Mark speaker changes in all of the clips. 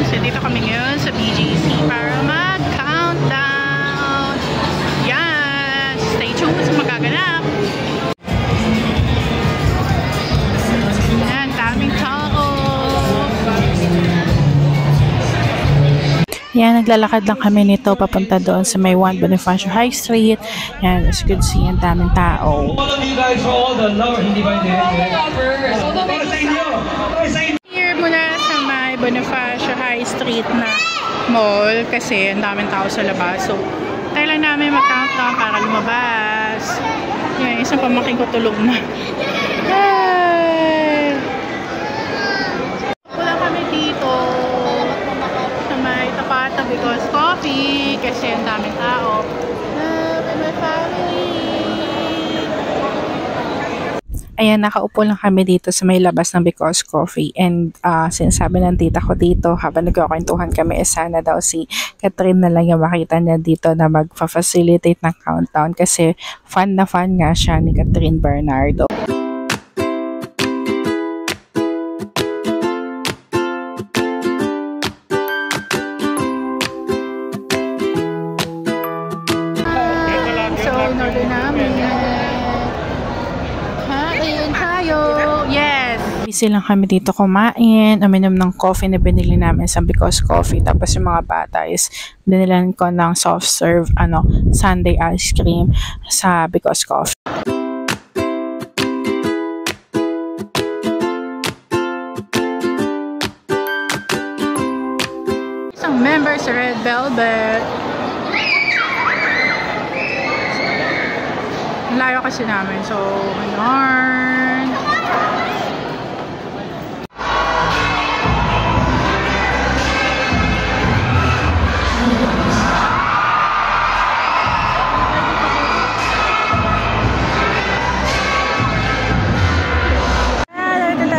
Speaker 1: So, dito kami ngayon sa BGC para mag-countdown. Yes! Stay tuned sa magaganap. Yan, daming tao. Yan, naglalakad lang kami nito papunta doon sa may 1 Bonifacio High Street. Yan, as you can see, ang daming tao. Here muna sa may Bonifacio High Street na mall kasi ang daming tao sa labas. So, tayo lang namin mag-countdown para lumabas. Yan, isang pamangkin ko tulog na. Yay! Wala kami dito sa may Tapata because coffee kasi ang daming tao. My family. Ayan, nakaupo lang kami dito sa may labas ng Because Coffee. And sinasabi ng tita ko dito, habang nagkakwentuhan kami, sana daw si Catherine na lang yung makita niya dito na magpa-facilitate ng countdown. Kasi fan na fan nga siya ni Catherine Bernardo. So, in-order namin. Yes! Busy lang kami dito kumain, uminom ng coffee na binili namin sa Because Coffee. Tapos yung mga bata is binilan ko ng soft serve, sundae ice cream sa Because Coffee. Isang member sa Red Velvet. Layo kasi namin, so yarn.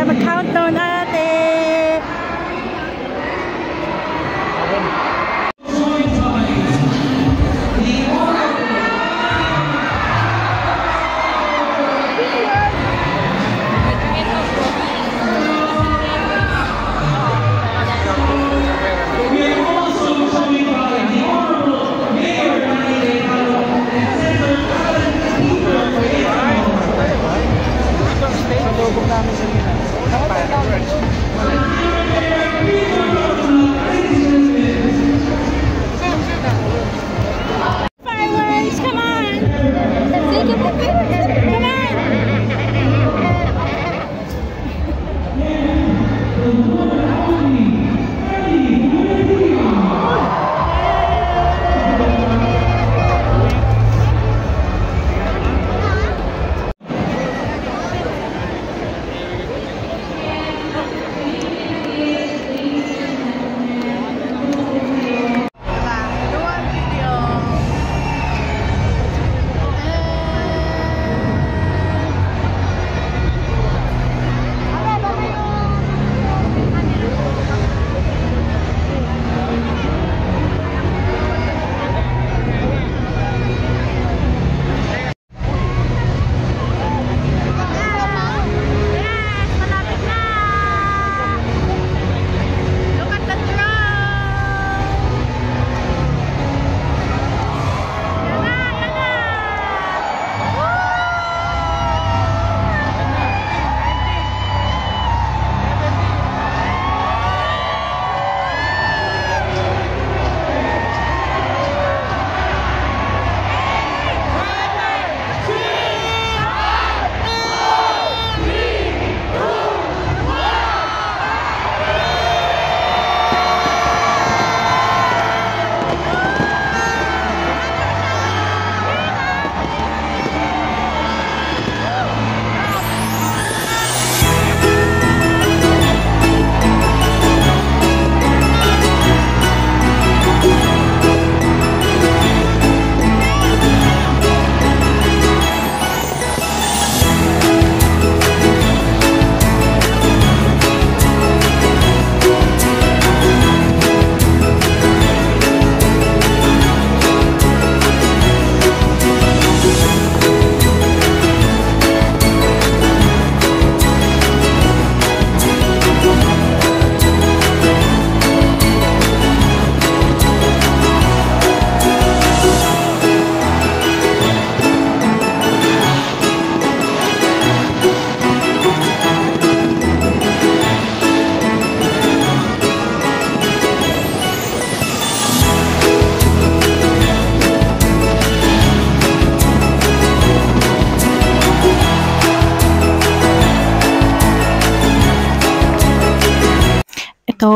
Speaker 1: Mag-countdown natin.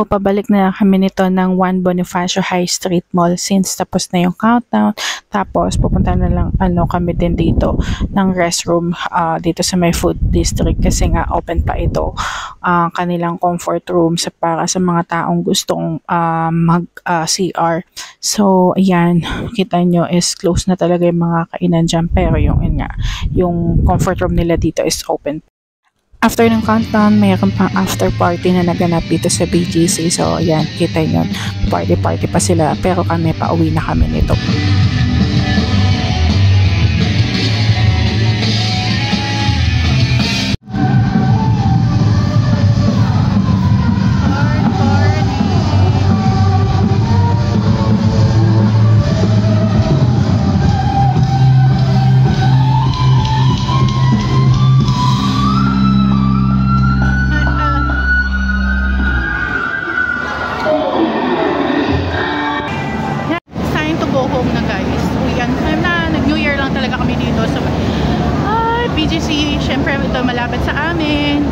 Speaker 1: So, pabalik na lang kami nito ng Juan Bonifacio High Street Mall since tapos na yung countdown. Tapos, pupunta na lang kami din dito ng restroom dito sa may food district kasi nga open pa ito kanilang comfort room para sa mga taong gustong mag CR. So, ayan, kita nyo is close na talaga yung mga kainan dyan pero yung comfort room nila dito is open. After ng countdown, mayroon pang after party na naganap dito sa BGC. So, ayan, kita nyo, party pa sila. Pero kami, pauwi na kami nito.
Speaker 2: BGC, syempre ito malapit sa amin.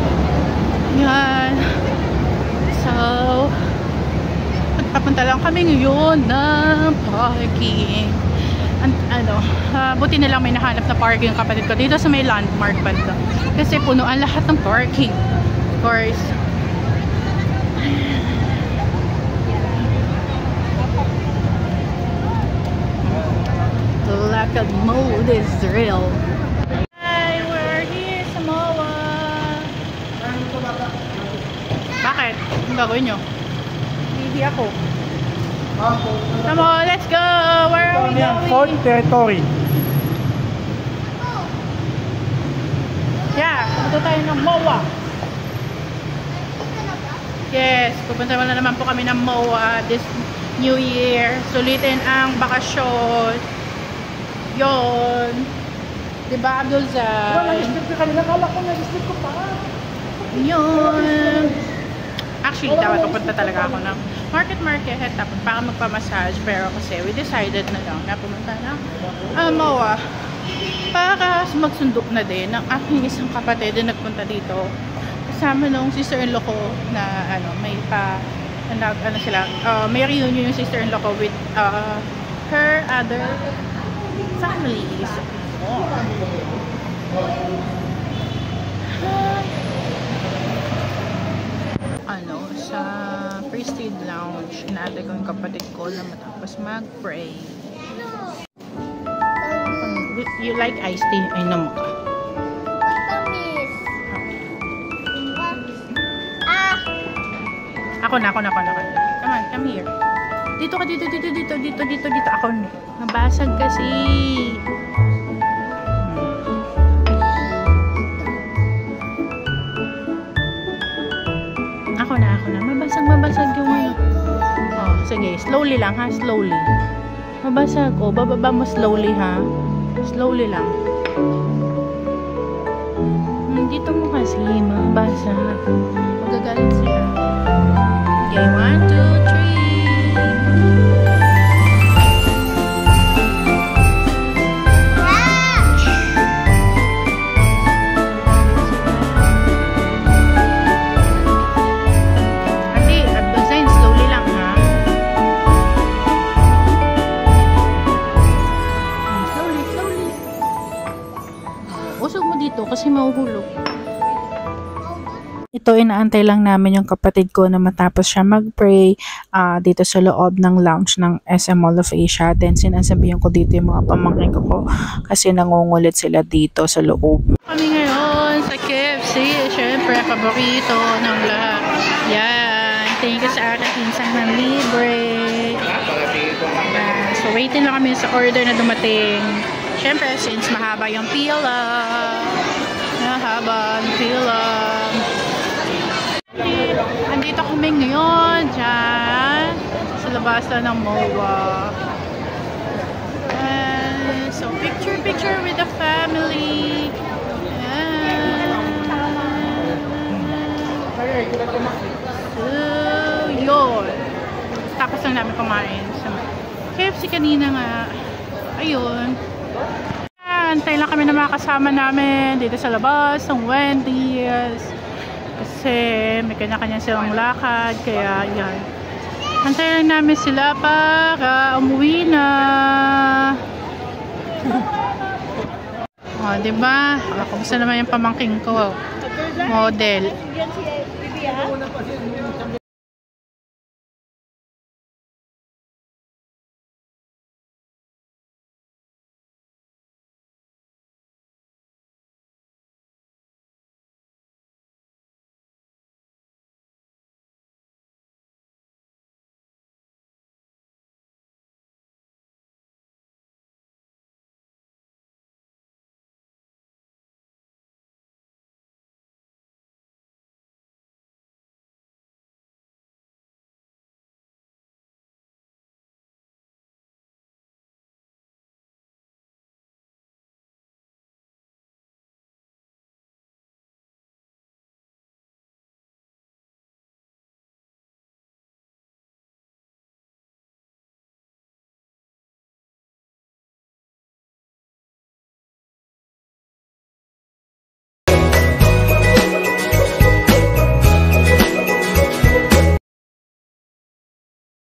Speaker 2: Yan. So, papunta lang kami ngayon ng parking. Buti na lang may nahanap na parking yung kapatid ko dito sa may landmark banda. Kasi punuan lahat ng parking. Of course. The lack of mode is real. Bakit? Ang gagawin nyo? Hindi ako. Come on, let's go! Where are we going?
Speaker 3: Fort Territory.
Speaker 2: Yeah, pupunta tayo ng MOA. Yes, pupunta na naman po kami ng MOA this New Year. Sulitin ang bakasyon. Yon. Diba, Abdulzad?
Speaker 3: Wala, nag-slip ka kanina. Kala ko nag-slip ko pa.
Speaker 2: Yun. Actually, dapat pupunta talaga ako ng market tapos para magpa-massage. Pero kasi we decided na lang na pumunta ng MOA para magsundok na din ng aking isang kapatid na nagpunta dito. Kasama nung sister-in-law ko na may may reunion yung sister-in-law ko with her other families. Sa Prestige Lounge, inaantay ko yung kapatid ko na matapos mag-pray. You like iced tea? Inom ka. Ako na. Come on, come here. Dito ka, dito. Ako na. Nabasag kasi. Ako na. Mabasag yung oh, sige, slowly lang ha, slowly. Mabasag ko, bababa mo slowly ha. Slowly lang. Dito mo kasi mabasag. Magagalit sila. Okay, 1, 2, 3. Kasi mahuhulog.
Speaker 1: Ito, inaantay lang namin yung kapatid ko na matapos siya mag-pray dito sa loob ng lounge ng SM Mall of Asia. Then, sinasabihan ko dito yung mga pamangkin ko kasi nangungulit sila dito sa loob.
Speaker 2: Kami ngayon sa KFC. Siyempre, paborito ng lahat. Yan. Thank you sa aking pinsang ng libre. So, waiting lang kami sa order na dumating. Siyempre, since mahaba yung pila. Andito kami ngayon dyan sa labasan ng MOA. So picture with the family. So yun, tapos lang namin kumain sa KFC kanina nga. Ayun, antay lang kami na mga kasama namin dito sa labas ng Wendy's. Kasi may kanya-kanya silang lakad. Kaya yan. Antayin lang namin sila para umuwi na. O, diba? Kumusta naman yung pamangking ko? Model.